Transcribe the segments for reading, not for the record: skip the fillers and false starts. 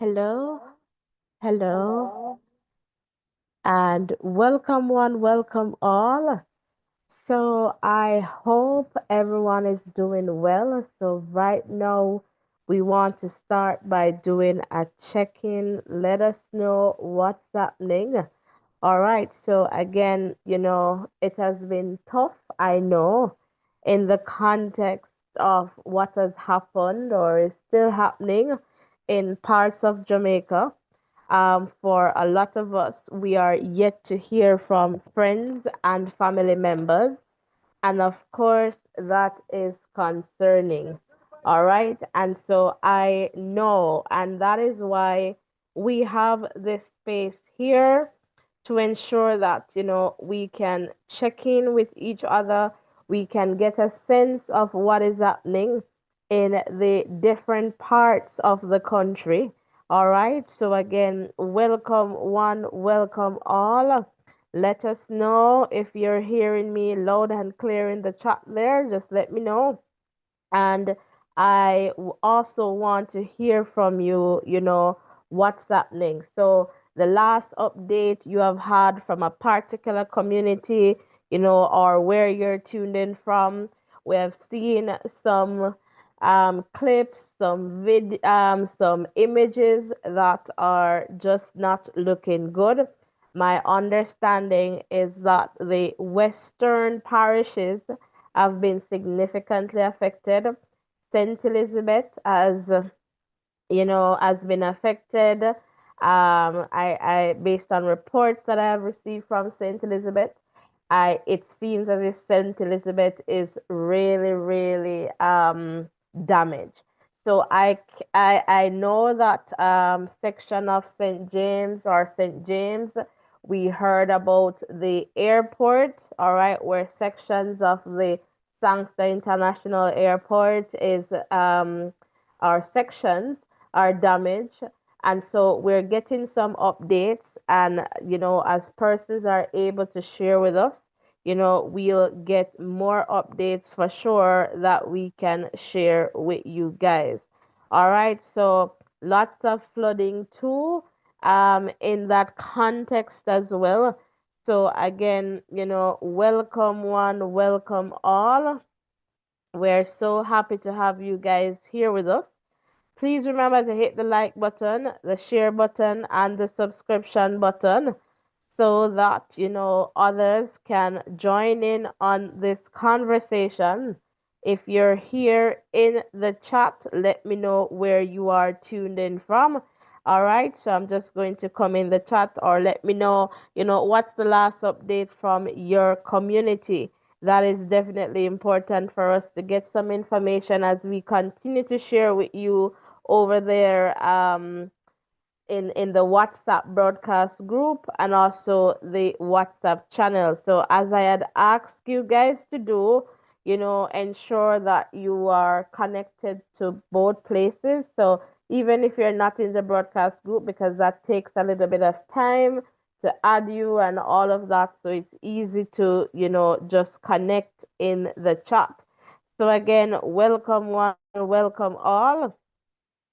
Hello, hello, and welcome one, welcome all. So I hope everyone is doing well. So right now we want to start by doing a check-in. Let us know what's happening. All right. So again, it has been tough, I know, in the context of what has happened or is still happening in parts of Jamaica. For a lot of us, we are yet to hear from friends and family members. And of course, that is concerning. All right. And so I know, and that is why we have this space here to ensure that, we can check in with each other. We can get a sense of what is happening in the different parts of the country. All right. So again, welcome one, welcome all. Let us know if you're hearing me loud and clear in the chat there. Just let me know. And also want to hear from you, what's happening. So, the last update you have had from a particular community, or where you're tuned in from, we have seen some clips, some images that are just not looking good. My understanding is that the western parishes have been significantly affected. St. Elizabeth has been affected. Based on reports that I have received from St. Elizabeth, it seems as if St. Elizabeth is really, really damaged. So I know that section of St. James or St. James, we heard about the airport, all right, where sections of the Sangster International Airport is our sections are damaged. And so we're getting some updates, and as persons are able to share with us, we'll get more updates for sure that we can share with you guys. All right, so lots of flooding too, in that context as well. So again, welcome one, welcome all. We're so happy to have you guys here with us. Please remember to hit the like button, the share button, and the subscription button so that others can join in on this conversation. If you're here in the chat, let me know where you are tuned in from. All right, so I'm just going to come in the chat, or let me know, what's the last update from your community. That is definitely important for us to get some information as we continue to share with you over there, in the WhatsApp broadcast group and also the WhatsApp channel. So as I had asked you guys to do, ensure that you are connected to both places. So even if you're not in the broadcast group, because that takes a little bit of time to add you and all of that, so it's easy to, just connect in the chat. So again, welcome one, welcome all.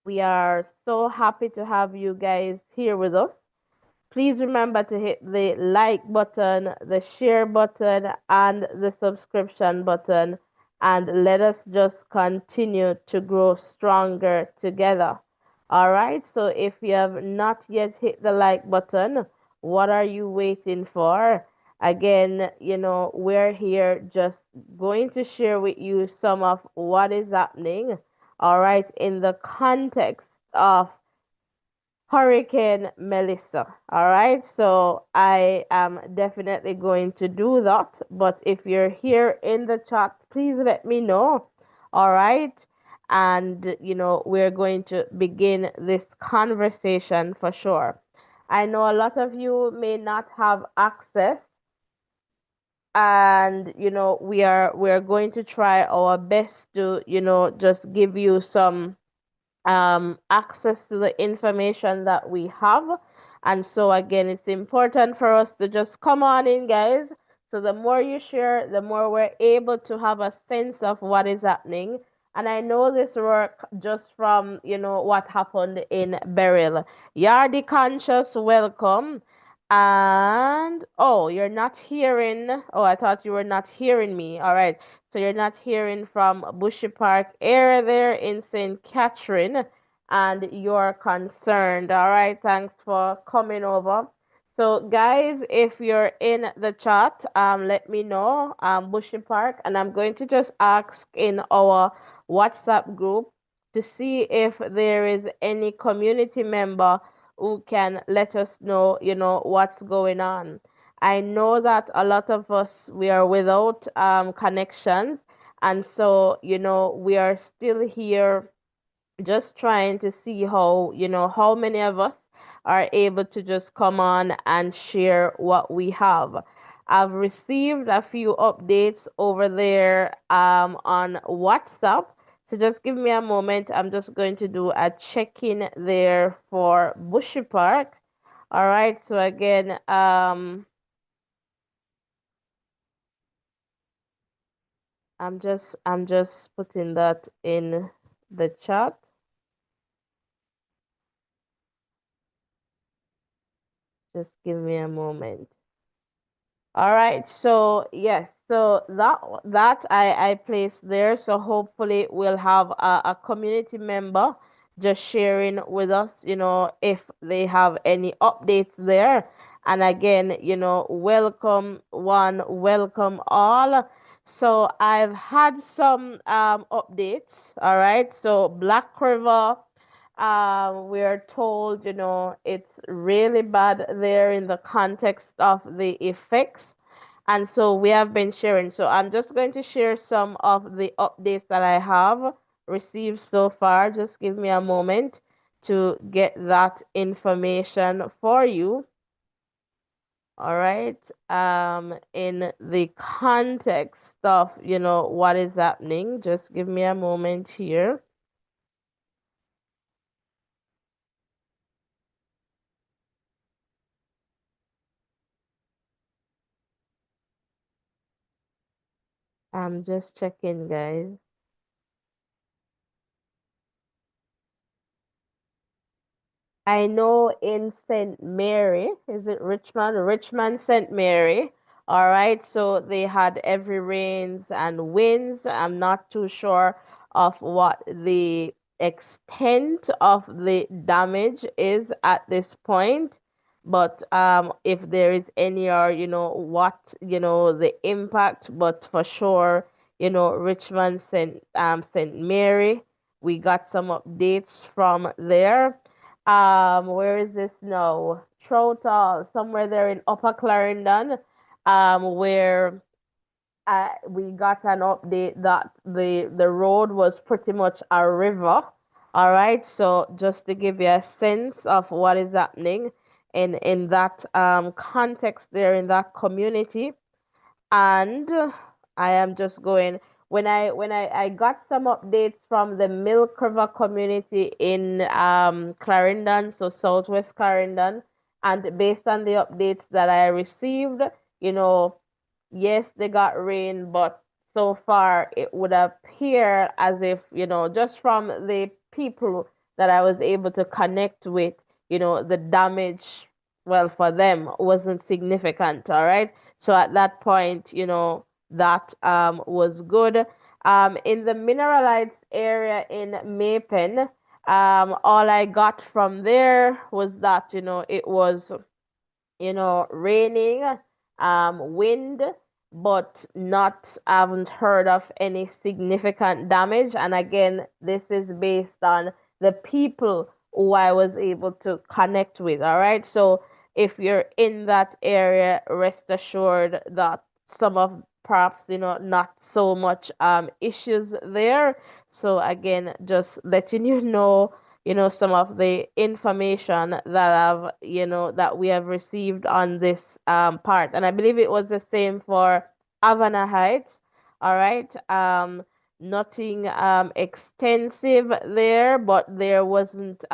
We are so happy to have you guys here with us. Please remember to hit the like button, the share button, and the subscription button, and let us just continue to grow stronger together. All right, so if you have not yet hit the like button, what are you waiting for? Again, we're here just going to share with you some of what is happening, all right, in the context of Hurricane Melissa. All right, so I am definitely going to do that. But if you're here in the chat, please let me know. All right, and we're going to begin this conversation for sure. I know a lot of you may not have access, and we're going to try our best to just give you some access to the information that we have. And so, again, it's important for us to just come on in, guys. So, the more you share, the more we're able to have a sense of what is happening. And I know this work just from, what happened in Beryl. Yardi Conscious, welcome. And oh, you're not hearing. Oh, I thought you were not hearing me. All right. So you're not hearing from Bushy Park area there in St. Catherine, and you're concerned. All right. Thanks for coming over. So, guys, if you're in the chat, let me know, Bushy Park, and I'm going to just ask in our WhatsApp group to see if there is any community member who can let us know, what's going on. I know that a lot of us we are without connections, and so we are still here just trying to see how many of us are able to just come on and share what we have. I've received a few updates over there on WhatsApp. So just give me a moment. I'm just going to do a check-in there for Bushy Park. All right. So again, I'm just putting that in the chat. Just give me a moment. All right, so yes, so that I placed there. So hopefully we'll have a community member just sharing with us, if they have any updates there. And again, welcome one, welcome all. So I've had some updates. All right, so Black River, we're told, it's really bad there in the context of the effects. And so we have been sharing. So I'm just going to share some of the updates that I have received so far. Just give me a moment to get that information for you. All right. In the context of, what is happening, just give me a moment here. I'm just checking, guys. I know in St. Mary, is it Richmond? Richmond, St. Mary. All right, so they had heavy rains and winds. I'm not too sure of what the extent of the damage is at this point, but if there is any or what the impact, but for sure, Richmond, St. Mary, we got some updates from there. Where is this now? Trotall, somewhere there in Upper Clarendon, where we got an update that the road was pretty much a river. All right, so just to give you a sense of what is happening in that context there in that community, and I am just going when I got some updates from the Milk River community in Clarendon, so Southwest Clarendon, and based on the updates that I received, you know, yes, they got rain, but so far it would appear as if, just from the people that I was able to connect with, the damage, well, for them wasn't significant. All right. So at that point, that was good. In the Mineralites area in Mapen, all I got from there was that, it was raining, wind, but not haven't heard of any significant damage. And again, this is based on the people who I was able to connect with. All right. So if you're in that area, rest assured that some of perhaps not so much issues there. So again, just letting you know, some of the information that we have received on this part. And I believe it was the same for Havana Heights. All right. Nothing extensive there, but there wasn't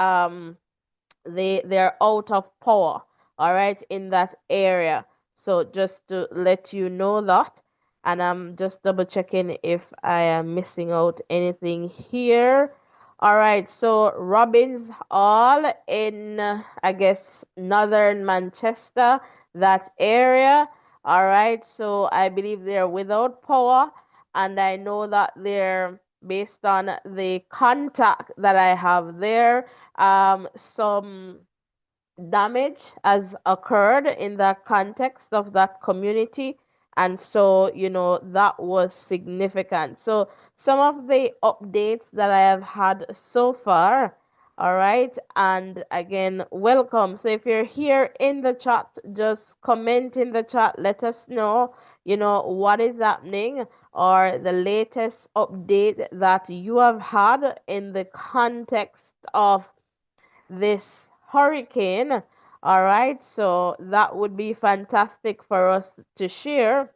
they're out of power, all right, in that area. So just to let you know that. And I'm just double checking if I am missing out anything here. All right, so Robbins Hall in, I guess, northern Manchester, that area. All right, so I believe they're without power, and I know that they're based on the contact that I have there. Some damage has occurred in the context of that community. And so, that was significant. So, some of the updates that I have had so far, all right, and again, welcome. So, if you're here in the chat, just comment in the chat, let us know, what is happening or the latest update that you have had in the context of this hurricane. All right, so that would be fantastic for us to share.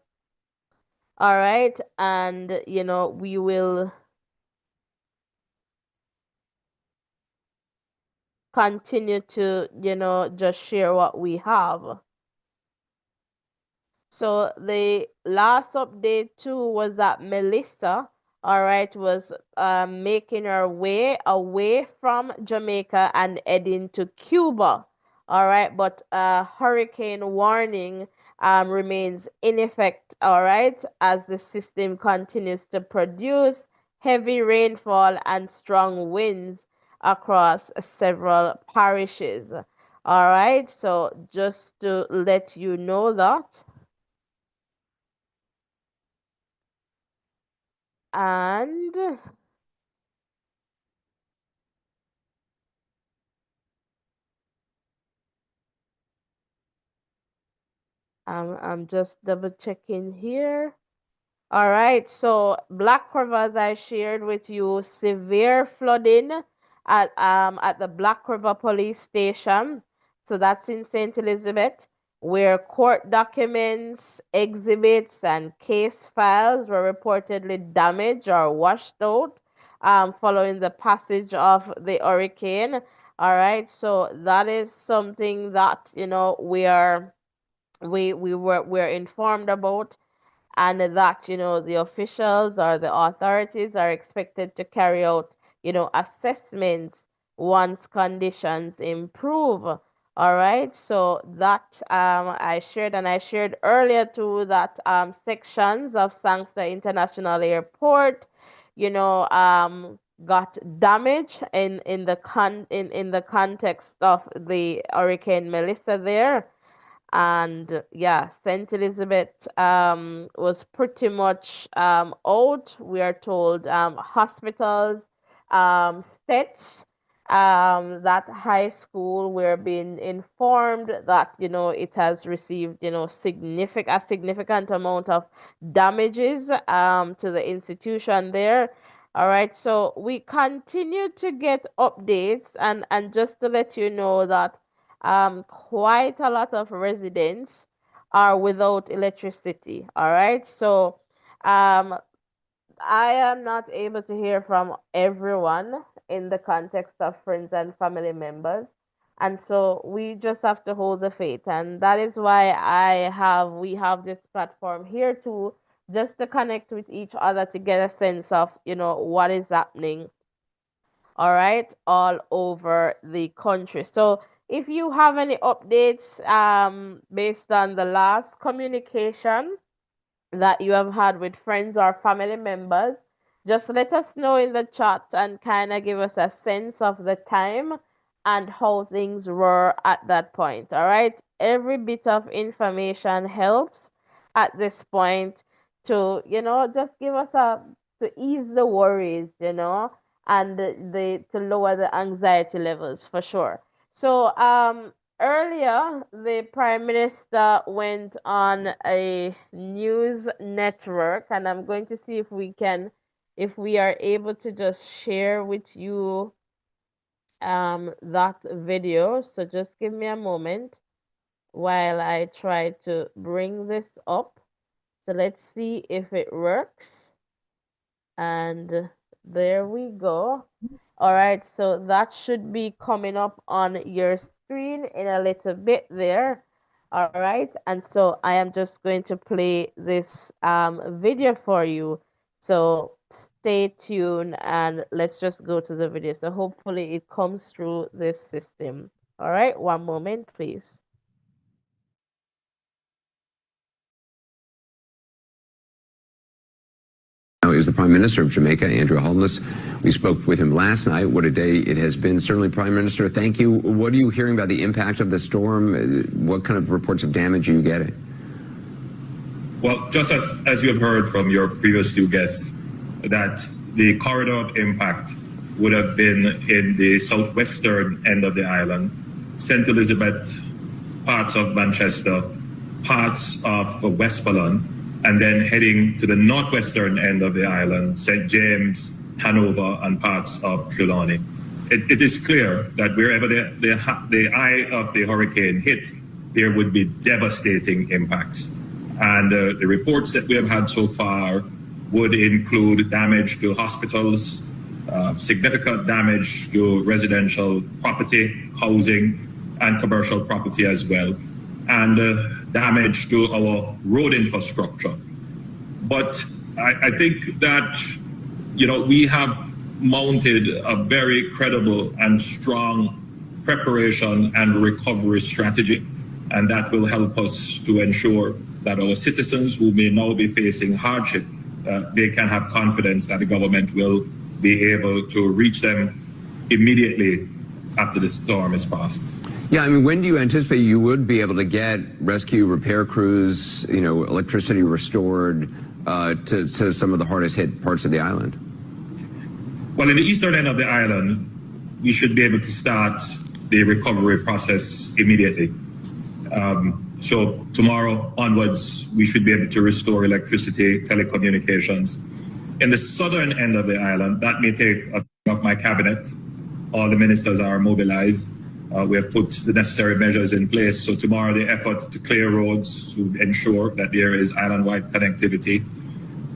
All right, and we will continue to, just share what we have. So the last update too was that Melissa, all right, was making her way away from Jamaica and heading to Cuba. All right, but hurricane warning remains in effect. All right, as the system continues to produce heavy rainfall and strong winds across several parishes. All right, so just to let you know that. And I'm just double checking here. All right, so Black River, as I shared with you, severe flooding at the Black River Police Station. So that's in St. Elizabeth, where court documents, exhibits, and case files were reportedly damaged or washed out following the passage of the hurricane. All right, so that is something that we're informed about, and that the officials or the authorities are expected to carry out assessments once conditions improve. All right, so that I shared earlier too that sections of Sangster International Airport got damaged in the context of the Hurricane Melissa there. And yeah, St. Elizabeth was pretty much out. We are told hospitals, states, that high school, we're being informed that it has received significant amount of damages to the institution there. All right, so we continue to get updates, and just to let you know that quite a lot of residents are without electricity. All right, so um, I am not able to hear from everyone in the context of friends and family members. And so we just have to hold the faith. And that is why we have this platform here to just to connect with each other to get a sense of, what is happening, all right, all over the country. So if you have any updates based on the last communication that you have had with friends or family members, just let us know in the chat and kind of give us a sense of the time and how things were at that point. All right, every bit of information helps at this point to just give us a to ease the worries, and the to lower the anxiety levels for sure. So earlier, the Prime Minister went on a news network, and I'm going to see if we are able to just share with you that video. So just give me a moment while I try to bring this up. So let's see if it works. And there we go. All right, so that should be coming up on your screen in a little bit there. All right. And so I am just going to play this video for you. So stay tuned and let's just go to the video. So hopefully it comes through this system. All right. One moment, please. Now is the Prime Minister of Jamaica, Andrew Holness. We spoke with him last night. What a day it has been. Certainly, Prime Minister, thank you. What are you hearing about the impact of the storm? What kind of reports of damage are you getting? Well, just as you have heard from your previous two guests, that the corridor of impact would have been in the southwestern end of the island, St. Elizabeth, parts of Manchester, parts of Westmoreland, and then heading to the northwestern end of the island, St. James, Hanover, and parts of Trelawney. It is clear that wherever the eye of the hurricane hit, there would be devastating impacts. And the reports that we have had so far would include damage to hospitals, significant damage to residential property, housing, and commercial property as well, and damage to our road infrastructure. But I think that, we have mounted a very credible and strong preparation and recovery strategy, and that will help us to ensure that our citizens who may now be facing hardship, they can have confidence that the government will be able to reach them immediately after the storm is passed. Yeah, I mean, when do you anticipate you would be able to get rescue repair crews, electricity restored to some of the hardest hit parts of the island? Well, in the eastern end of the island, we should be able to start the recovery process immediately. So tomorrow onwards, we should be able to restore electricity, telecommunications. In the southern end of the island, that may take a of my cabinet. All the ministers are mobilized. We have put the necessary measures in place. So tomorrow, the effort to clear roads, to ensure that there is island-wide connectivity,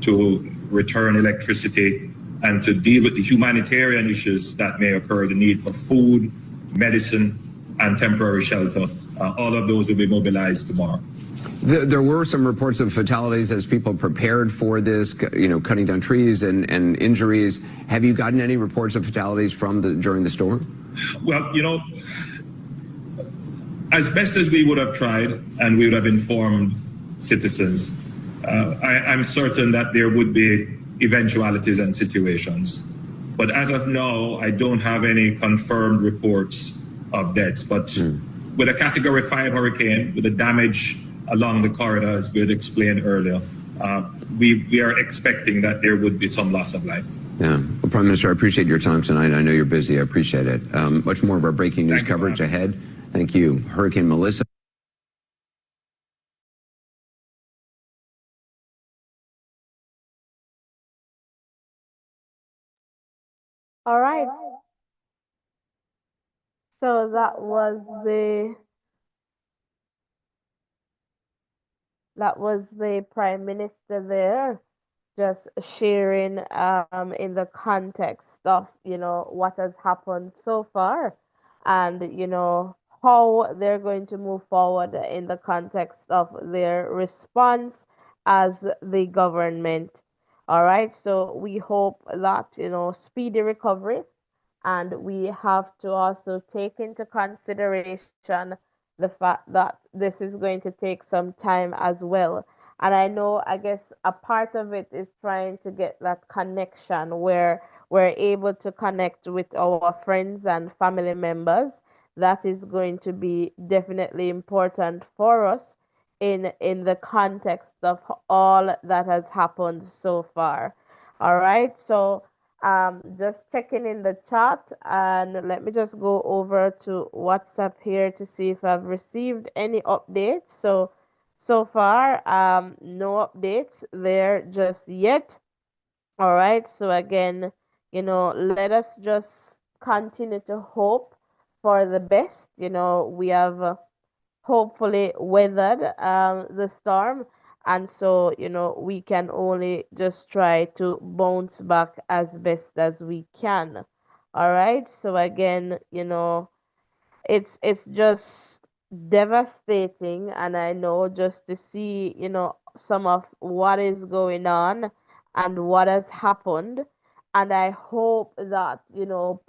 to return electricity, and to deal with the humanitarian issues that may occur, the need for food, medicine, and temporary shelter. All of those will be mobilized tomorrow. There were some reports of fatalities as people prepared for this, cutting down trees and injuries. Have you gotten any reports of fatalities during the storm? Well, as best as we would have tried and we would have informed citizens, I'm certain that there would be eventualities and situations. But as of now, I don't have any confirmed reports of deaths. But with a Category 5 hurricane, with the damage along the corridor, as we had explained earlier, we are expecting that there would be some loss of life. Yeah. Well, Prime Minister, I appreciate your time tonight. I know you're busy. I appreciate it. Much more of our breaking news coverage ahead. Thank you. Hurricane Melissa. All right. So that was the Prime Minister there, just sharing in the context of what has happened so far, and how they're going to move forward in the context of their response as the government. All right, so we hope that speedy recovery, and we have to also take into consideration the fact that this is going to take some time as well. And I know, I guess, a part of it is trying to get that connection where we're able to connect with our friends and family members. That is going to be definitely important for us in the context of all that has happened so far. All right, so just checking in the chat, and let me just go over to WhatsApp here to see if I've received any updates. So far, no updates there just yet. All right, so again, let us just continue to hope for the best. We have hopefully weathered the storm, and so we can only just try to bounce back as best as we can. All right, so again, it's just devastating, and I know just to see, some of what is going on and what has happened. And I hope that,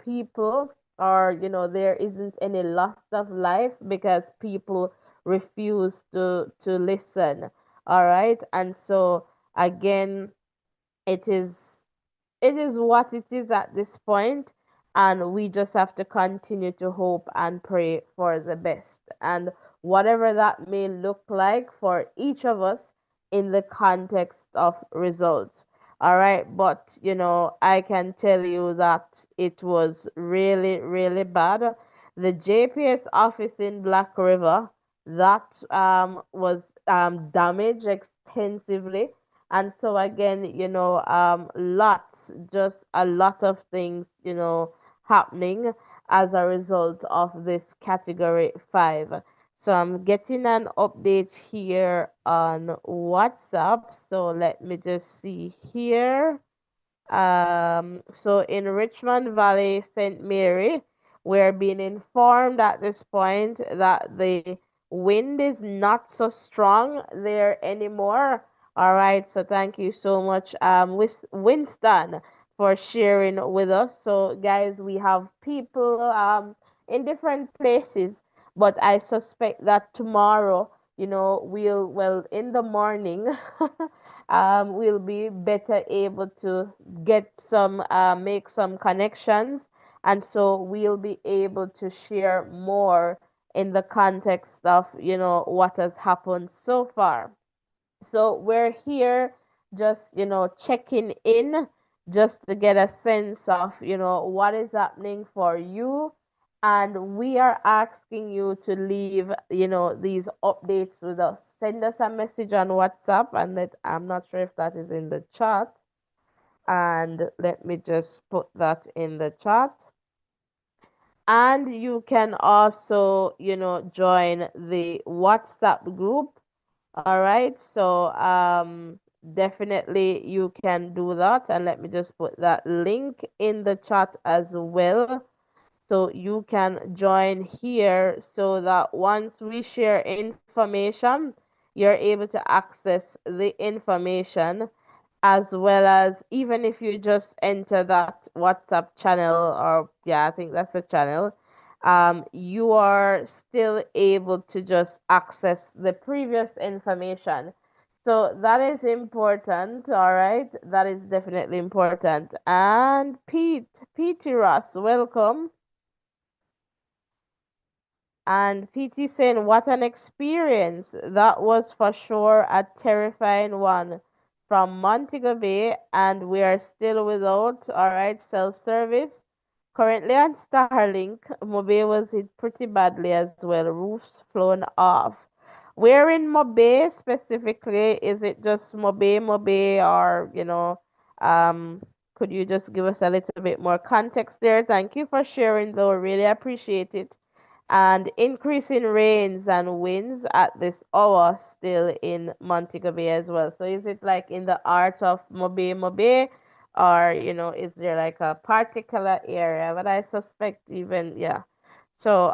people, or, there isn't any loss of life because people refuse to listen. All right. And so again, it is it is what it is at this point, and we just have to continue to hope and pray for the best, and whatever that may look like for each of us in the context of results. All right, but I can tell you that it was really, really bad. The JPS office in Black River, that was damaged extensively. And so again, just a lot of things, happening as a result of this category 5. So I'm getting an update here on WhatsApp. So let me just see here. So in Richmond Valley, St. Mary, we're being informed at this point that the wind is not so strong there anymore. All right, so thank you so much, Winston, for sharing with us. So, guys, we have people in different places, but I suspect that tomorrow, well, in the morning, we'll be better able to get some make some connections, and so we'll be able to share more in the context of what has happened so far. So we're here just checking in, just to get a sense of what is happening for you, and we are asking you to leave these updates with us. Send us a message on WhatsApp, and that I'm not sure if that is in the chat, and let me just put that in the chat. And you can also join the WhatsApp group. All right, so definitely you can do that, and let me just put that link in the chat as well, so you can join here, so that once we share information, you're able to access the information, as well as even if you just enter that WhatsApp channel, or yeah, I think that's a channel, you are still able to just access the previous information. So that is important, all right? That is definitely important. And Pete Ross, welcome. And PT saying, what an experience. That was for sure a terrifying one from Montego Bay, and we are still without, all right, cell service. Currently on Starlink, Mobe was hit pretty badly as well, roofs flown off. Where in Mobe specifically? Is it just Mobe, or, um, could you just give us a little bit more context there? Thank you for sharing, though. Really appreciate it. And increasing rains and winds at this hour still in Montego Bay as well. So is it like in the art of Mobe, or is there like a particular area? But I suspect even, yeah. So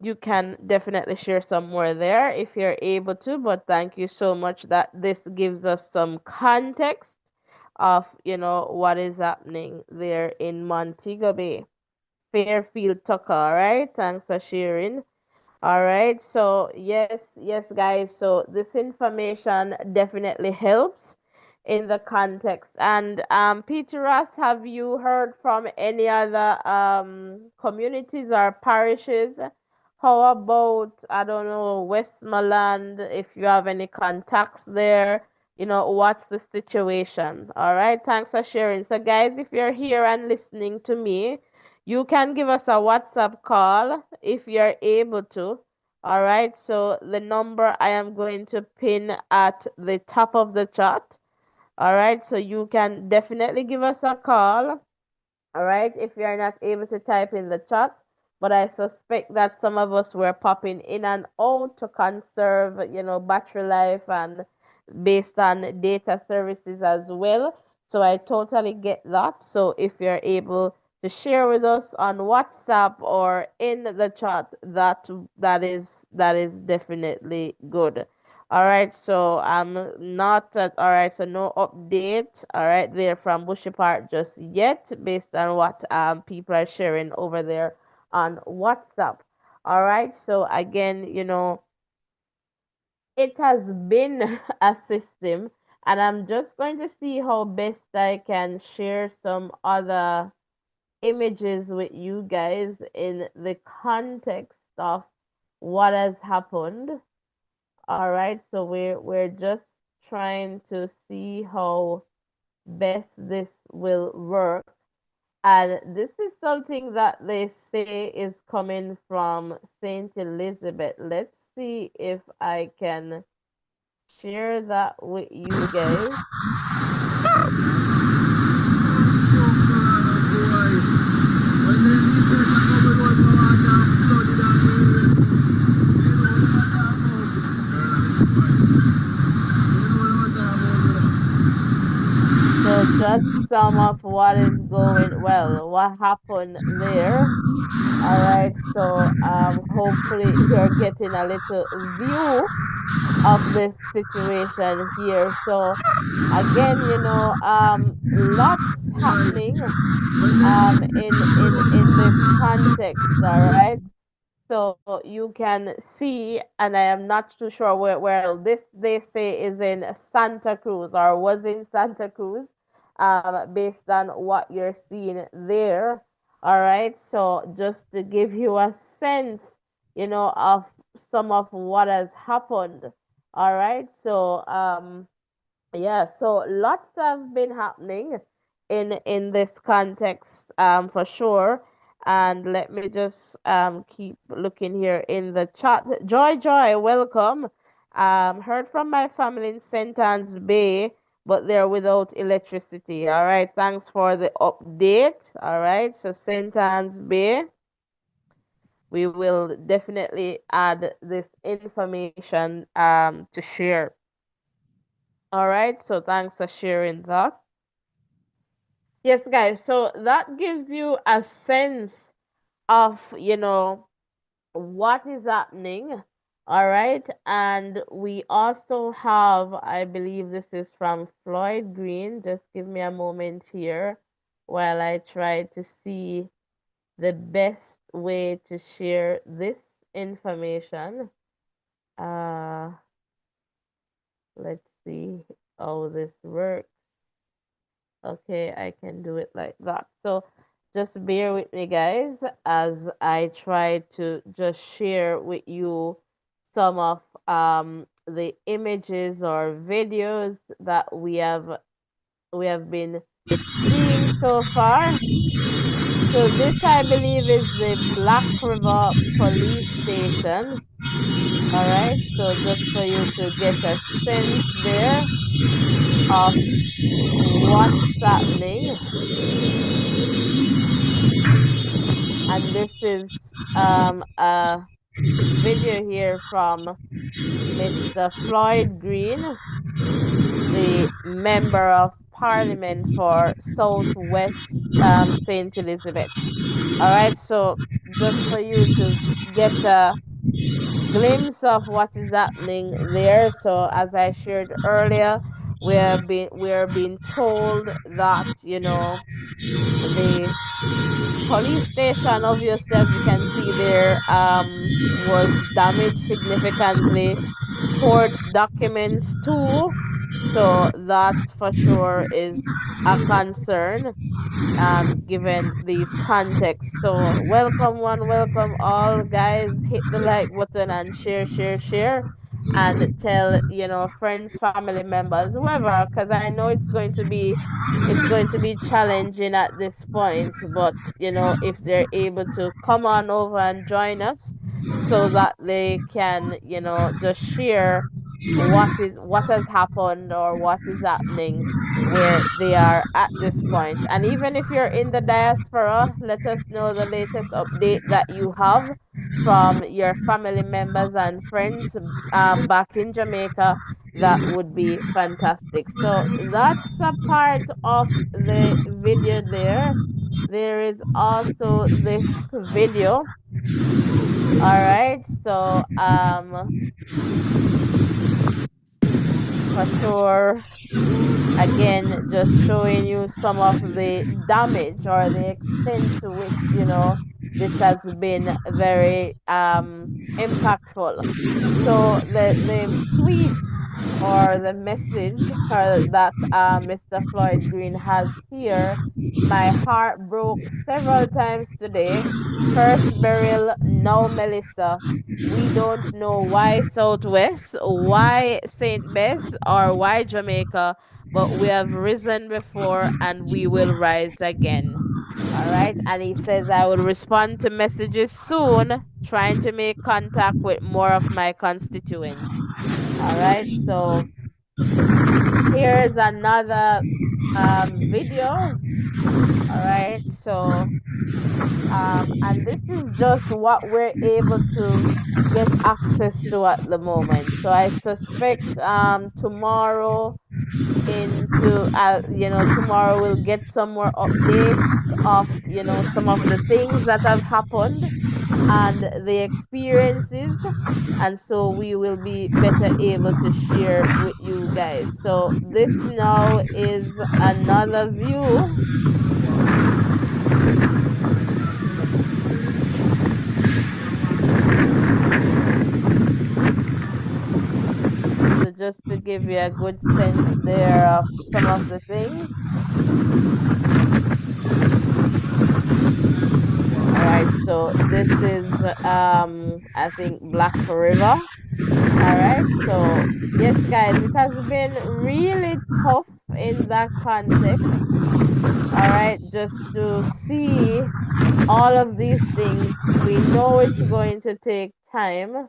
you can definitely share some more there if you're able to. But thank you so much that this gives us some context of what is happening there in Montego Bay. Fairfield Tucker, all right? Thanks for sharing. All right, so yes, guys. So this information definitely helps in the context. And Peter Ross, have you heard from any other communities or parishes? How about, I don't know, Westmoreland? If you have any contacts there, what's the situation? All right, thanks for sharing. So, guys, if you're here and listening to me, you can give us a WhatsApp call if you're able to. All right, so the number I am going to pin at the top of the chat. All right, so you can definitely give us a call. All right, if you're not able to type in the chat, but I suspect that some of us were popping in and out to conserve, battery life, and based on data services as well. So I totally get that. So if you're able to share with us on WhatsApp or in the chat, that is definitely good. All right, so I'm not at, all right, so no update, all right, there from Bushy Park just yet, based on what people are sharing over there on WhatsApp. All right, so again, it has been a system, and I'm just going to see how best I can share some other images with you guys in the context of what has happened. All right, so we're just trying to see how best this will work. And this is something that they say is coming from Saint Elizabeth. Let's see if I can share that with you guys. So just some of what is going, well, what happened there. All right, so hopefully you're getting a little view of this situation here. So again, lots happening in this context, all right? So you can see, and I am not too sure where this they say is in Santa Cruz or was in Santa Cruz, based on what you're seeing there. All right, so just to give you a sense, of some of what has happened. All right, so yeah, so lots have been happening in this context, for sure. And let me just keep looking here in the chat. Joy, welcome. Heard from my family in St. Anne's Bay, but they're without electricity. All right, thanks for the update. All right, so St. Anne's Bay, we will definitely add this information to share. All right, so thanks for sharing that. Yes, guys, so that gives you a sense of, what is happening. All right, and we also have, I believe this is from Floyd Green. Just give me a moment here while I try to see the best way to share this information. Uh, let's see how this works. Okay, I can do it like that. So just bear with me, guys, as I try to just share with you some of the images or videos that we have been seeing so far. So this, I believe, is the Black River Police Station. All right, so just for you to get a sense there of what's happening. And this is a video here from Mr. Floyd Green, the Member of Parliament for Southwest St. Elizabeth. All right, so just for you to get a glimpse of what is happening there. So as I shared earlier, we are being told that the police station, obviously, as you can see there, was damaged significantly. Court documents too. So that for sure is a concern, given these contexts. So welcome one, welcome all, guys. Hit the like button and share, share, share, and tell friends, family members, whoever, because I know it's going to be challenging at this point. But if they're able to come on over and join us, so that they can just share what has happened or what is happening where they are at this point. And even if you're in the diaspora, let us know the latest update that you have from your family members and friends back in Jamaica. That would be fantastic. So that's a part of the video there. there is also this video. All right, so for sure, again, just showing you some of the damage or the extent to which, this has been very impactful. So the tweet or the message that Mr. Floyd Green has here, my heart broke several times today. First burial, now Melissa. We don't know why Southwest, why St. Bess, or why Jamaica, but we have risen before and we will rise again. All right. And he says, I will respond to messages soon, trying to make contact with more of my constituents. All right. So here's another video. All right. So, and this is just what we're able to get access to at the moment. So I suspect tomorrow tomorrow we'll get some more updates of some of the things that have happened and the experiences, and so we will be better able to share with you guys. So this now is another view. So just to give you a good sense there of some of the things. All right, so this is I think Black River. All right, so yes, guys, it has been really tough in that context. All right, just to see all of these things, we know it's going to take time.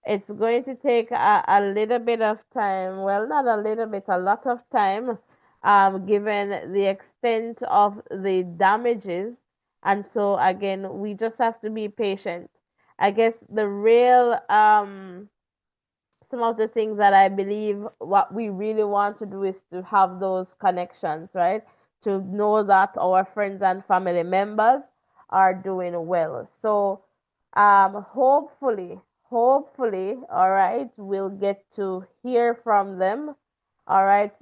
It's going to take a little bit of time. Well, not a little bit, a lot of time, given the extent of the damages. And so, again, we just have to be patient. I guess the real some of the things that I believe what we really want to do is to have those connections, right? To know that our friends and family members are doing well. So, hopefully, all right, we'll get to hear from them, all right,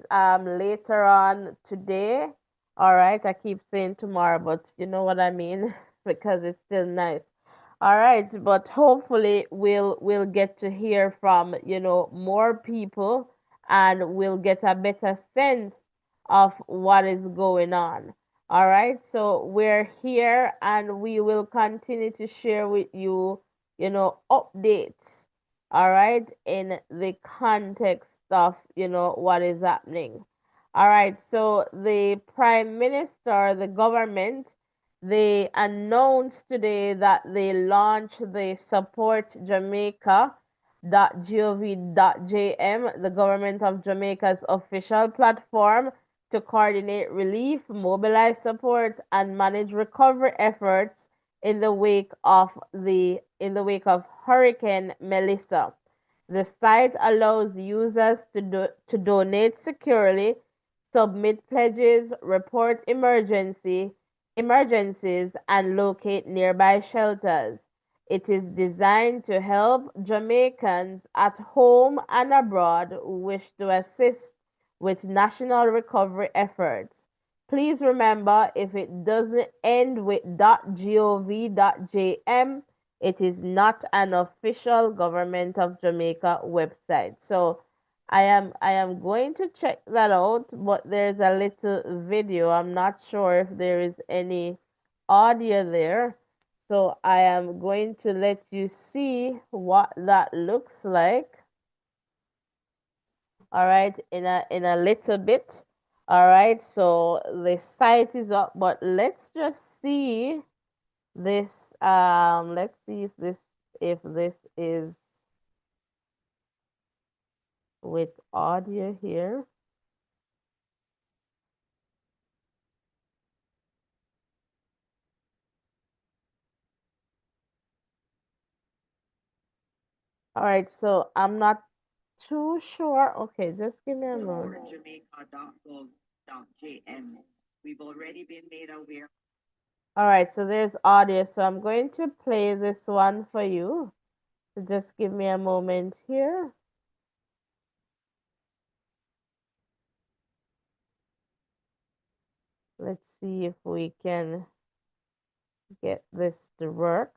later on today. All right, I keep saying tomorrow, but you know what I mean because it's still night. All right, but hopefully we'll get to hear from, more people and we'll get a better sense of what is going on. All right, so we're here and we will continue to share with you, updates, all right, in the context of, what is happening. All right, so the Prime Minister, the government, they announced today that they launched the Support Jamaica.gov.jm, the government of Jamaica's official platform to coordinate relief, mobilize support, and manage recovery efforts in the wake of Hurricane Melissa. The site allows users to donate securely, submit pledges, report emergencies, and locate nearby shelters. It is designed to help Jamaicans at home and abroad who wish to assist with national recovery efforts. Please remember, if it doesn't end with .gov.jm, it is not an official Government of Jamaica website. So I am going to check that out, but there's a little video. I'm not sure if there is any audio there. So I am going to let you see what that looks like. All right, in a little bit. All right, so the site is up, but let's just see this. Let's see if this is with audio here. All right, so I'm not too sure. Okay, just give me a moment. Jamaica.gov.jm. We've already been made aware. All right, so there's audio. So I'm going to play this one for you. So just give me a moment here. Let's see if we can get this to work.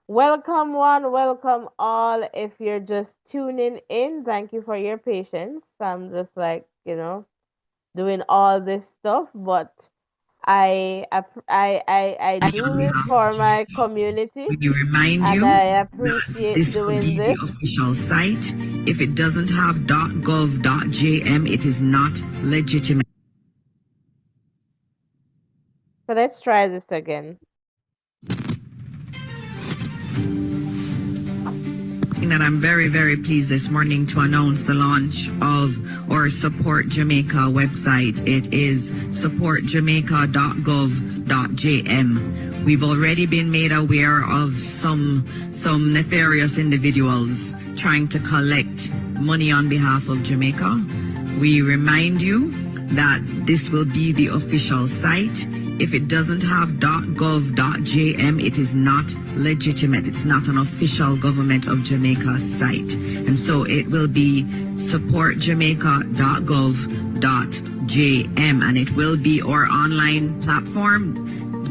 Welcome, one, welcome all. If you're just tuning in, thank you for your patience. I'm just like, doing all this stuff, but I do On this behalf of for my Jamaica, community, we remind and you I that appreciate this will doing be the this. official site. If it doesn't have .gov.jm, it is not legitimate. So let's try this again. And I'm very, very pleased this morning to announce the launch of our Support Jamaica website. It is supportjamaica.gov.jm. We've already been made aware of some nefarious individuals trying to collect money on behalf of Jamaica. We remind you that this will be the official site. If it doesn't have .gov.jm, it is not legitimate. It's not an official government of Jamaica site. And so it will be supportjamaica.gov.jm, and it will be our online platform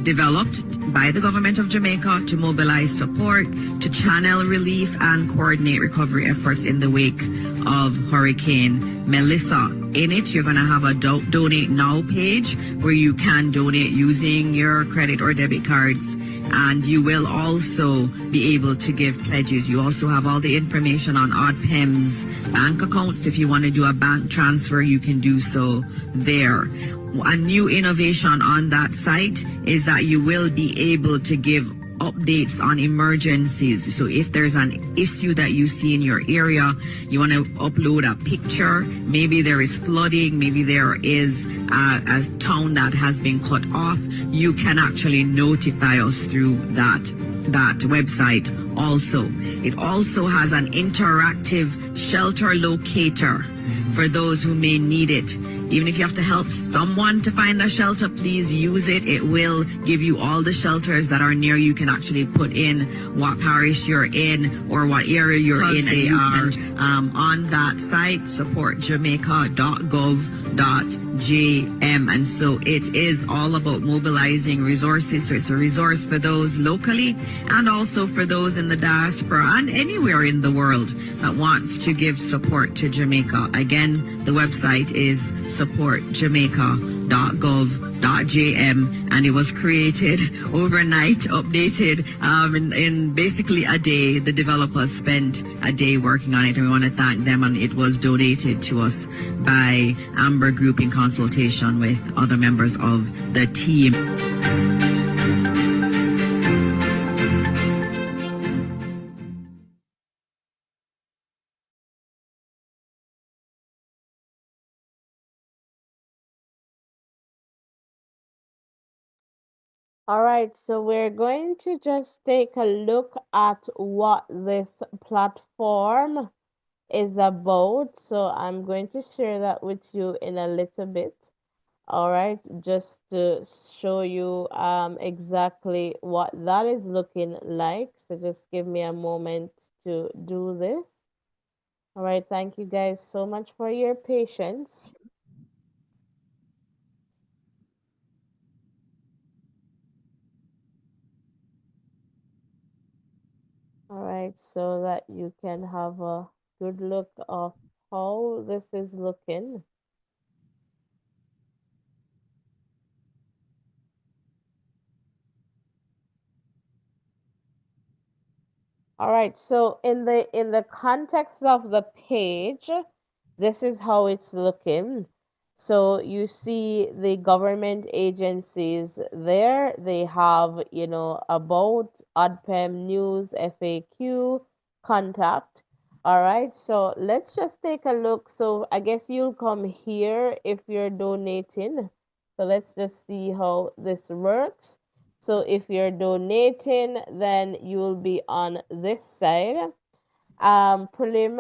developed by the government of Jamaica to mobilize support, to channel relief and coordinate recovery efforts in the wake of Hurricane Melissa. In it, you're going to have a donate now page where you can donate using your credit or debit cards. And you will also be able to give pledges. You also have all the information on OddPEM's bank accounts. If you want to do a bank transfer, you can do so there. A new innovation on that site is that you will be able to give updates on emergencies. So if there's an issue that you see in your area, you want to upload a picture, maybe there is flooding, maybe there is a town that has been cut off, you can actually notify us through that website also. It also has an interactive shelter locator for those who may need it. Even if you have to help someone to find a shelter, please use it. It will give you all the shelters that are near you. You can actually put in what parish you're in or what area you're in. They are on that site, supportjamaica.gov.jm. And so it is all about mobilizing resources. So it's a resource for those locally and also for those in the diaspora and anywhere in the world that wants to give support to Jamaica. Again, the website is supportjamaica.gov.jm, and it was created overnight, updated in basically a day. The developers spent a day working on it, and we want to thank them. And it was donated to us by Amber Group in consultation with other members of the team. All right, so we're going to just take a look at what this platform is about. So I'm going to share that with you in a little bit. All right, just to show you exactly what that is looking like. So just give me a moment to do this. All right, thank you guys so much for your patience. All right, so that you can have a good look of how this is looking. All right, so in the context of the page, this is how it's looking. So you see the government agencies there. They have, about, ODPEM, news, FAQ, contact. All right, so let's just take a look. So I guess you'll come here if you're donating. So let's just see how this works. So if you're donating, then you will be on this side. Prelim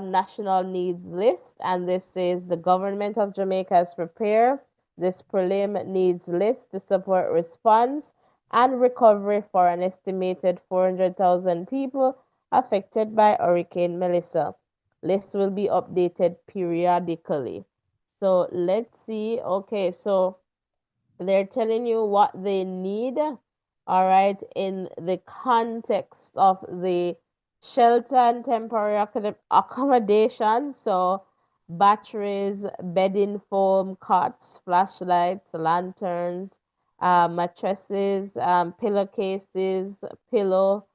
national needs list, and this says the government of Jamaica has prepared this prelim needs list to support response and recovery for an estimated 400,000 people affected by Hurricane Melissa. Lists will be updated periodically. So let's see. Okay, so they're telling you what they need, all right, in the context of the shelter and temporary accommodation. So batteries, bedding foam, cots, flashlights, lanterns, mattresses, pillowcases, pillow,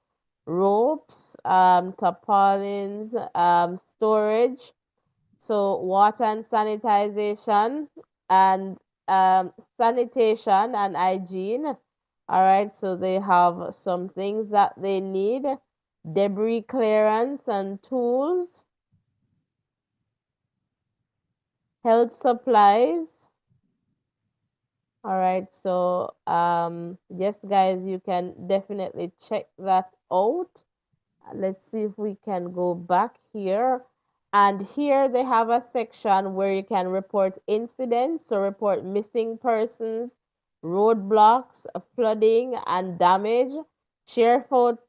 ropes, tarpaulins, storage, so water and sanitization and sanitation and hygiene. All right, so they have some things that they need, debris clearance and tools, health supplies. All right, so yes, guys, you can definitely check that out. Let's see if we can go back here. And here they have a section where you can report incidents, so report missing persons, roadblocks, flooding, and damage. Share photos,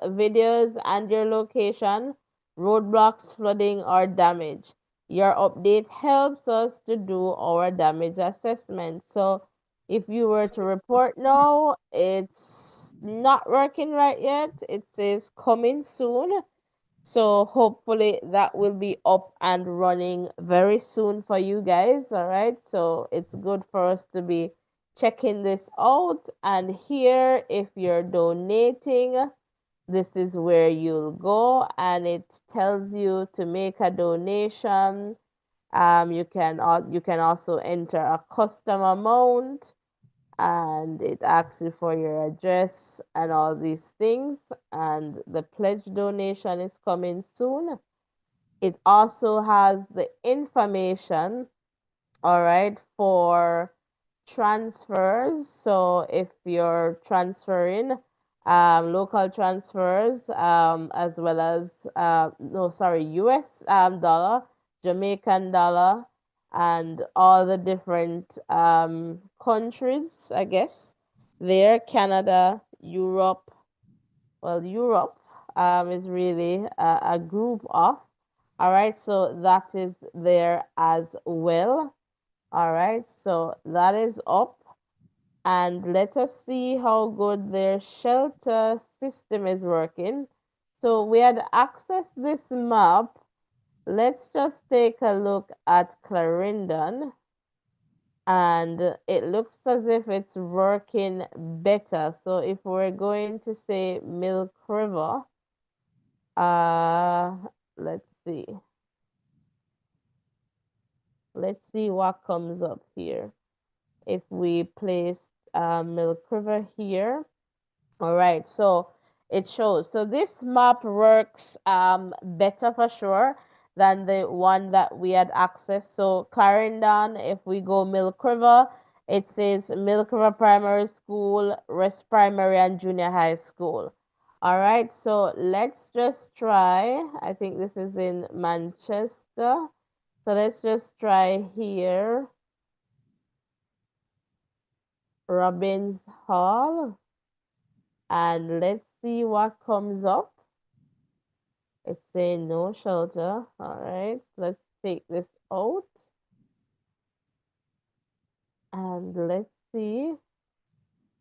videos, and your location, roadblocks, flooding, or damage. Your update helps us to do our damage assessment. So if you were to report now, it's not working right yet. It says coming soon. So hopefully that will be up and running very soon for you guys. All right. So it's good for us to be checking this out. And here, if you're donating, this is where you'll go, and it tells you to make a donation. You can also enter a custom amount, and it asks you for your address and all these things, and the pledge donation is coming soon. It also has the information, all right, for transfers. So if you're transferring local transfers, as well as no, sorry, US dollar, Jamaican dollar, and all the different countries, I guess, there, Canada, Europe. Well, Europe is really a group of. All right, so that is there as well. All right, so that is up. And let us see how good their shelter system is working. So we had accessed this map. Let's just take a look at Clarendon. And it looks as if it's working better. So if we're going to say Milk River, uh, let's see. Let's see what comes up here. If we place Milk River here. All right, so it shows. So this map works better for sure than the one that we had access. So Clarendon, if we go Milk River, it says Milk River Primary School, West Primary and Junior High School. All right, so let's just try. I think this is in Manchester. So let's just try here. Robbins Hall. And let's see what comes up. It's saying no shelter. All right, let's take this out. And let's see.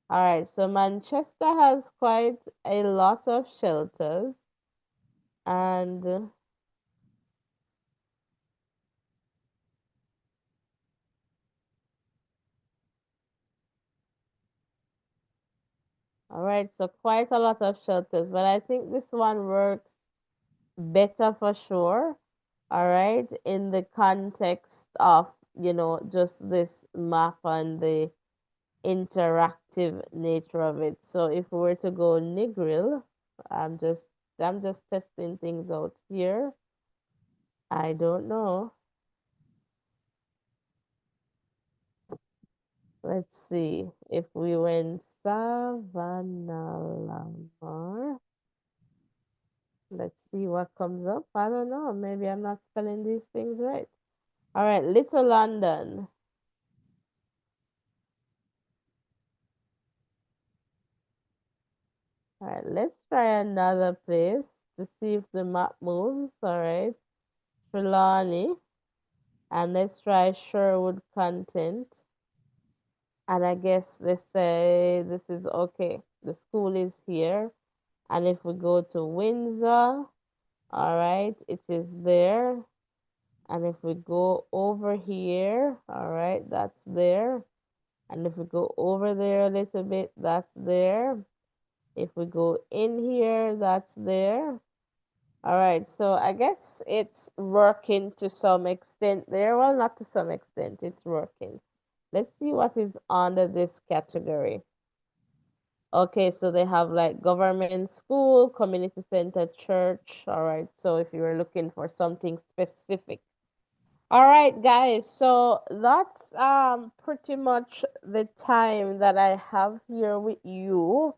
All right, so Manchester has quite a lot of shelters. And all right, so quite a lot of shelters, but I think this one works better for sure. All right, in the context of, just this map and the interactive nature of it. So if we were to go Negril, I'm just I'm just testing things out here. I don't know. Let's see if we went Savannah Lamar. Let's see what comes up. I don't know. Maybe I'm not spelling these things right. All right, Little London. All right, let's try another place to see if the map moves. All right, Trelawney, and let's try Sherwood content. And I guess let's say this is okay. The school is here. And if we go to Windsor, all right, it is there. And if we go over here, all right, that's there. And if we go over there a little bit, that's there. If we go in here, that's there. All right, so I guess it's working to some extent there. Well, not to some extent, it's working. Let's see what is under this category. Okay, so they have like government school, community center, church. All right, so if you were looking for something specific. All right, guys, so that's pretty much the time that I have here with you.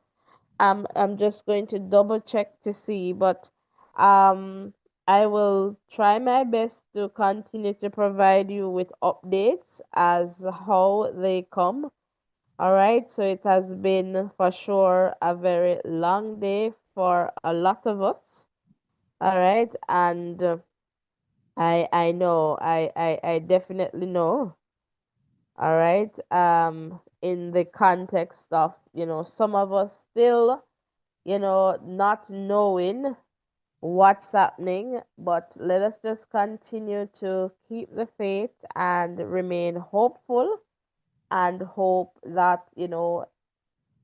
I'm just going to double check to see, but um I will try my best to continue to provide you with updates as how they come. All right, so it has been for sure a very long day for a lot of us. All right, and I know I definitely know. All right, in the context of some of us still not knowing what's happening, but let us just continue to keep the faith and remain hopeful and hope that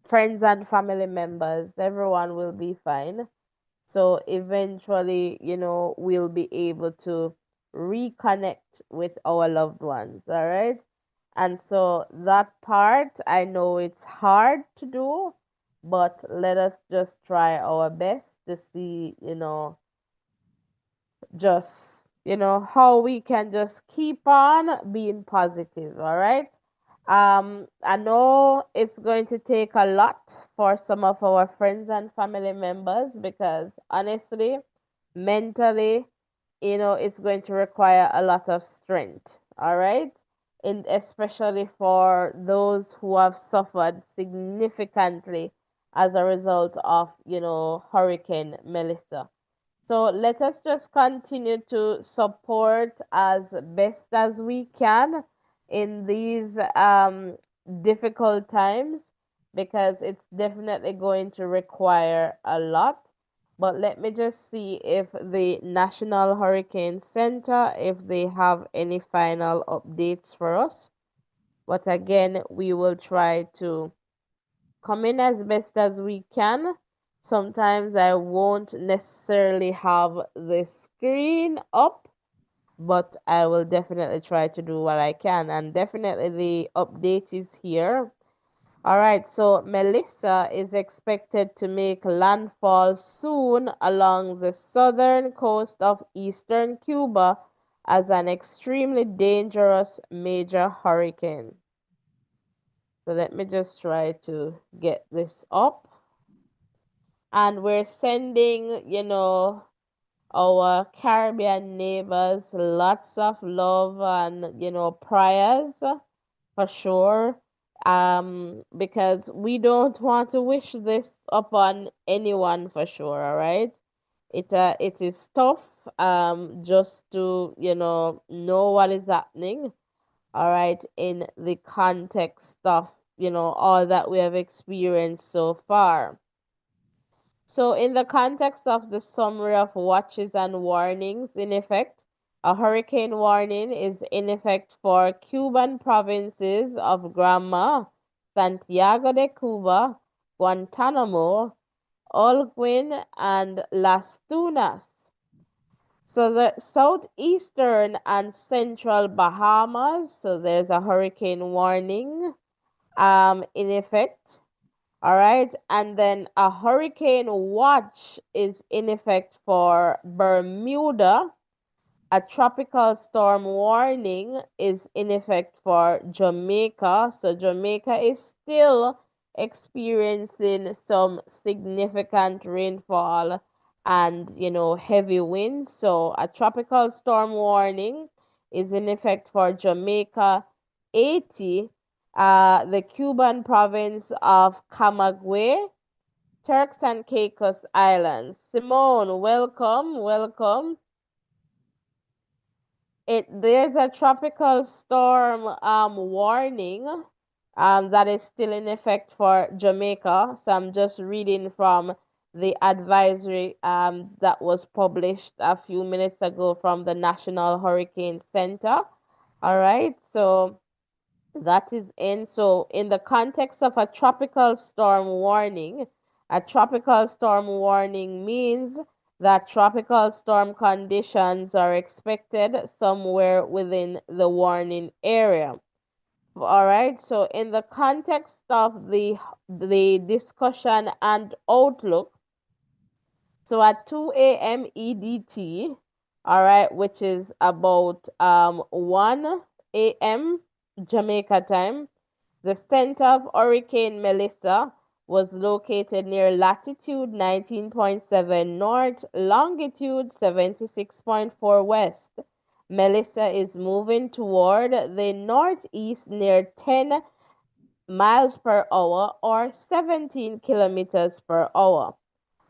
friends and family members, everyone will be fine. So eventually, we'll be able to reconnect with our loved ones, all right? And so that part, I know it's hard to do, but let us just try our best to see, just how we can just keep on being positive, all right? I know it's going to take a lot for some of our friends and family members because honestly, mentally, it's going to require a lot of strength, all right? And especially for those who have suffered significantly as a result of Hurricane Melissa. So let us just continue to support as best as we can in these difficult times because it's definitely going to require a lot. But let me just see if the National Hurricane Center, if they have any final updates for us. But again, we will try to come in as best as we can. Sometimes I won't necessarily have the screen up, but I will definitely try to do what I can. And definitely the update is here. All right, so Melissa is expected to make landfall soon along the southern coast of eastern Cuba as an extremely dangerous major hurricane. So let me just try to get this up. And we're sending, our Caribbean neighbors lots of love and, prayers for sure. Because we don't want to wish this upon anyone for sure, all right? It is tough just to, know what is happening, all right, in the context of, all that we have experienced so far. So, in the context of the summary of watches and warnings in effect, a hurricane warning is in effect for Cuban provinces of Granma, Santiago de Cuba, Guantanamo, Holguin, and Las Tunas. So, the southeastern and central Bahamas, so there's a hurricane warning in effect. All right. And then a hurricane watch is in effect for Bermuda. A tropical storm warning is in effect for Jamaica. So Jamaica is still experiencing some significant rainfall and, heavy winds. So a tropical storm warning is in effect for Jamaica, Haiti, the Cuban province of Camagüey, Turks and Caicos Islands. Simone, welcome, welcome. There's a tropical storm warning that is still in effect for Jamaica. So I'm just reading from the advisory that was published a few minutes ago from the National Hurricane Center. All right, so that is in. So, in the context of a tropical storm warning means that tropical storm conditions are expected somewhere within the warning area. All right. So, in the context of the discussion and outlook, so at 2 a.m. EDT, all right, which is about 1 a.m. Jamaica time, the center of Hurricane Melissa was located near latitude 19.7 north, longitude 76.4 west. Melissa is moving toward the northeast near 10 miles per hour or 17 kilometers per hour.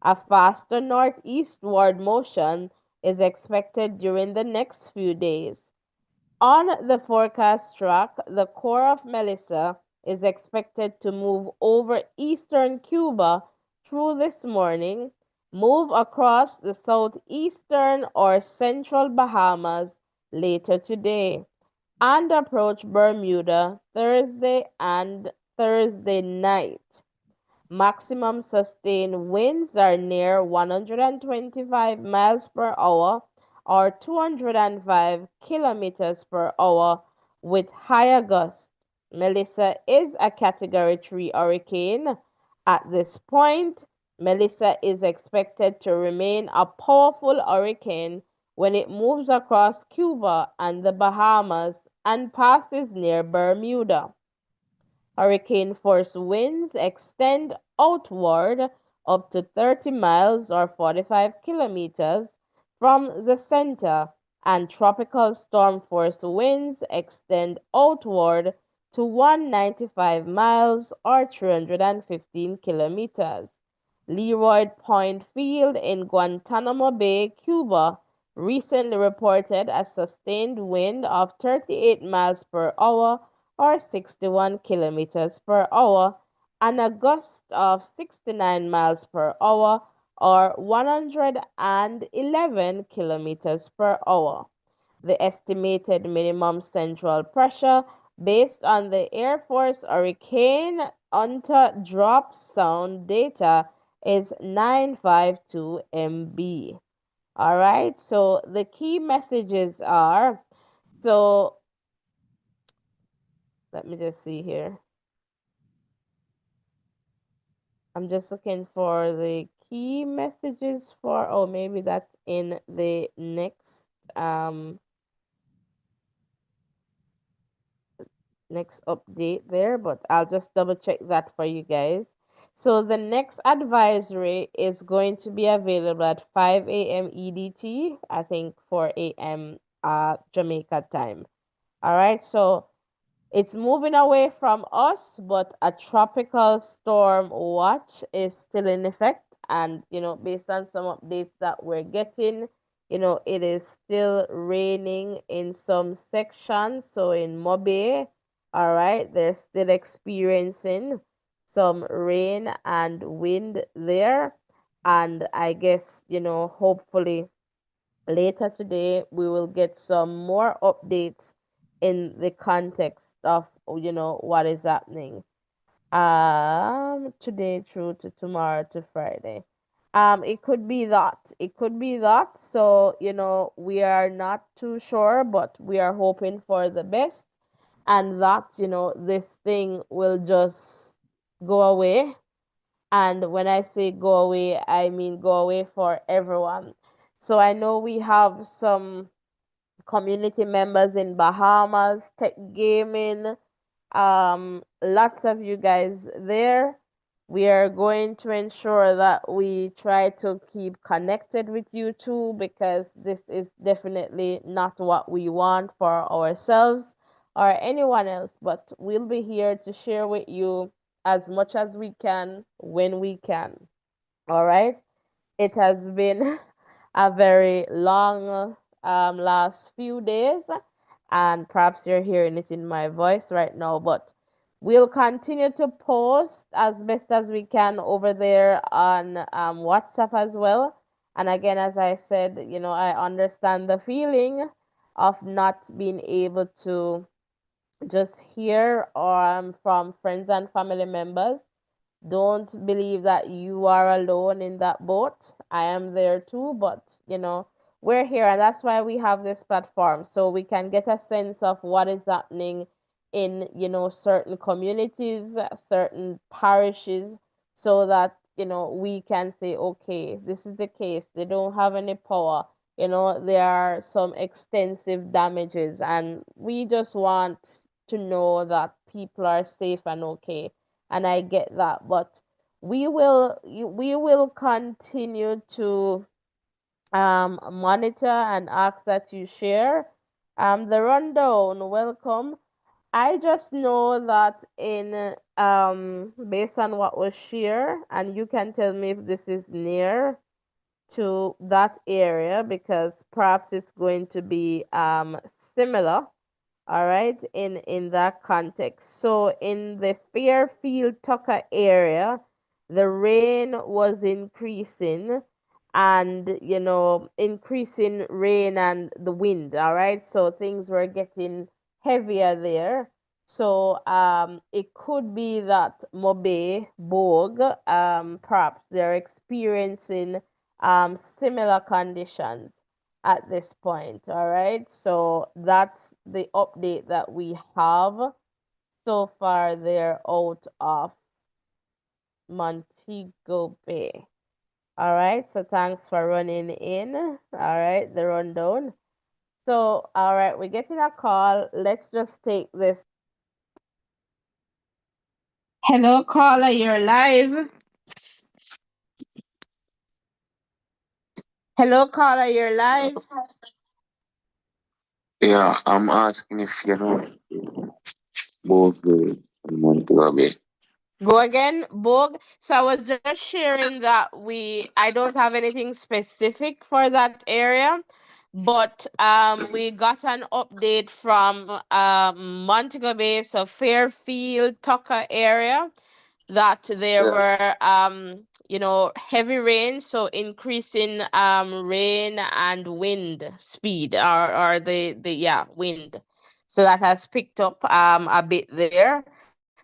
A faster northeastward motion is expected during the next few days. On the forecast track, the core of Melissa is expected to move over eastern Cuba through this morning, move across the southeastern or central Bahamas later today, and approach Bermuda Thursday night. Maximum sustained winds are near 125 miles per hour or 205 kilometers per hour with higher gusts. Melissa is a Category 3 hurricane. At this point, Melissa is expected to remain a powerful hurricane when it moves across Cuba and the Bahamas and passes near Bermuda. Hurricane force winds extend outward up to 30 miles or 45 kilometers from the center, and tropical storm force winds extend outward to 195 miles or 315 kilometers. Leroy Point Field in Guantanamo Bay, Cuba, recently reported a sustained wind of 38 miles per hour or 61 kilometers per hour and a gust of 69 miles per hour or 111 kilometers per hour. The estimated minimum central pressure based on the Air Force Hurricane Hunter drop sound data is 952 MB. All right, so the key messages are, so let me just see here. I'm just looking for the key messages for, oh, maybe that's in the um next update there, but I'll just double check that for you guys. So the next advisory is going to be available at 5 a.m. EDT, I think 4 a.m. Jamaica time. All right, so it's moving away from us, but a tropical storm watch is still in effect. And, based on some updates that we're getting, it is still raining in some sections. So in Mobe, all right, they're still experiencing some rain and wind there. And I guess, hopefully later today we will get some more updates in the context of what is happening today through to tomorrow to Friday. It could be that so we are not too sure, but we are hoping for the best, and that this thing will just go away. And when I say go away, I mean go away for everyone. So I know we have some community members in Bahamas, tech gaming, lots of you guys there. We are going to ensure that we try to keep connected with you too, because this is definitely not what we want for ourselves or anyone else, but we'll be here to share with you as much as we can when we can. All right. It has been a very long last few days, and perhaps you're hearing it in my voice right now, but we'll continue to post as best as we can over there on WhatsApp as well. And again, as I said, I understand the feeling of not being able to just hear from friends and family members. Don't believe that you are alone in that boat. I am there too, but we're here, and that's why we have this platform so we can get a sense of what is happening in certain communities, certain parishes, so that we can say, okay, this is the case. They don't have any power. There are some extensive damages, and we just want to know that people are safe and okay, and I get that, but we will continue to monitor and ask that you share the rundown. Welcome. I just know that in based on what was shared, and you can tell me if this is near to that area because perhaps it's going to be similar, all right, in that context. So in the Fairfield Tucker area, the rain was increasing, and increasing rain and the wind, all right, so things were getting heavier there. So it could be that Mobe Bogue, perhaps they're experiencing similar conditions at this point. All right. So that's the update that we have so far. They're out of Montego Bay. All right. So thanks for running in. All right. The rundown. So, all right. We're getting a call. Let's just take this. Hello, caller. You're live. Hello, caller. You're live. Yeah, I'm asking if you know both the Montego Bay. Go again, Borg. So I was just sharing that I don't have anything specific for that area, but we got an update from Montego Bay, so Fairfield, Tucker area, that there Yeah, were heavy rain, so increasing rain and wind speed, or the yeah, wind. So that has picked up a bit there.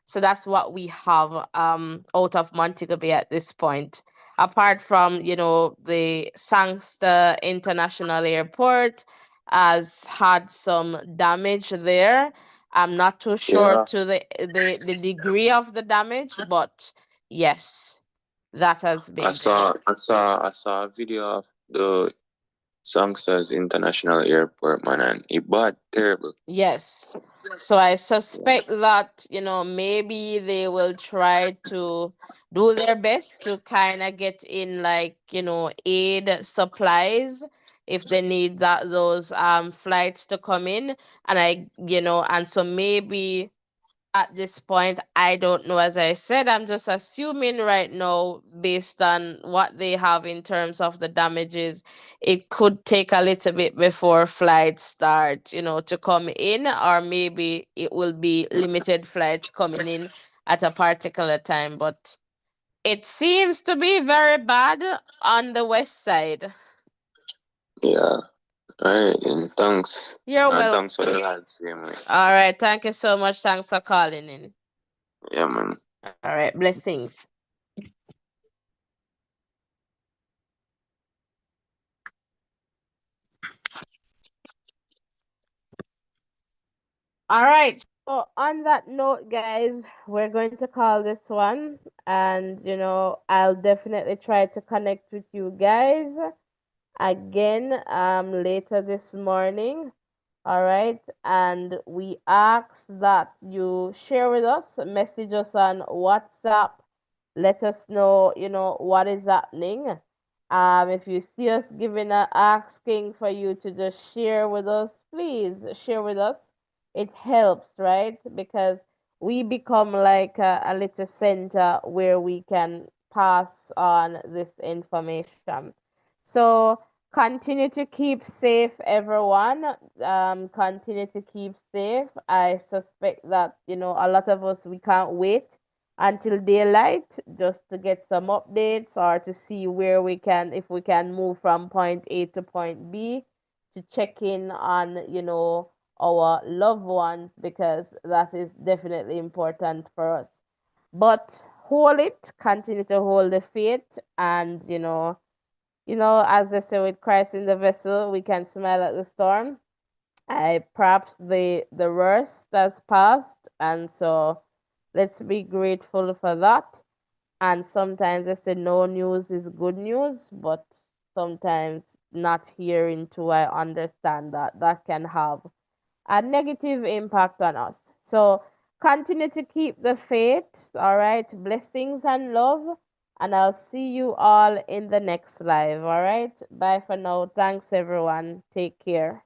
So that's what we have out of Montego Bay at this point. Apart from, the Sangster International Airport has had some damage there. I'm not too sure yeah. to the degree of the damage, but yes, that has I been there. saw I saw I saw a video of the Songsters International Airport, man, and it bad terrible. Yes. So I suspect that, maybe they will try to do their best to kind of get in, like, aid supplies if they need those flights to come in. And and so maybe at this point, I don't know. As I said, I'm just assuming right now, based on what they have in terms of the damages, it could take a little bit before flights start, to come in, or maybe it will be limited flights coming in at a particular time. But it seems to be very bad on the west side. Yeah. Alright, and thanks. You're And well. thanks for the live stream, man. All right. Thank you so much. Thanks for calling in. Yeah, man. All right. Blessings. All right. So on that note, guys, we're going to call this one, and I'll definitely try to connect with you guys again later this morning. All right, and we ask that you share with us, message us on WhatsApp, let us know, what is happening. If you see us asking for you to just share with us, please share with us. It helps, right? Because we become like a little center where we can pass on this information. So continue to keep safe, everyone. Continue to keep safe. I suspect that, a lot of us, we can't wait until daylight just to get some updates or to see where if we can move from point A to point B, to check in on, our loved ones, because that is definitely important for us. But hold it, continue to hold the faith, and as they say, with Christ in the vessel, we can smile at the storm. I perhaps the worst has passed, and so let's be grateful for that. And sometimes they say no news is good news, but sometimes not hearing too, I understand that that can have a negative impact on us. So continue to keep the faith. All right. Blessings and love. And I'll see you all in the next live. All right. Bye for now. Thanks, everyone. Take care.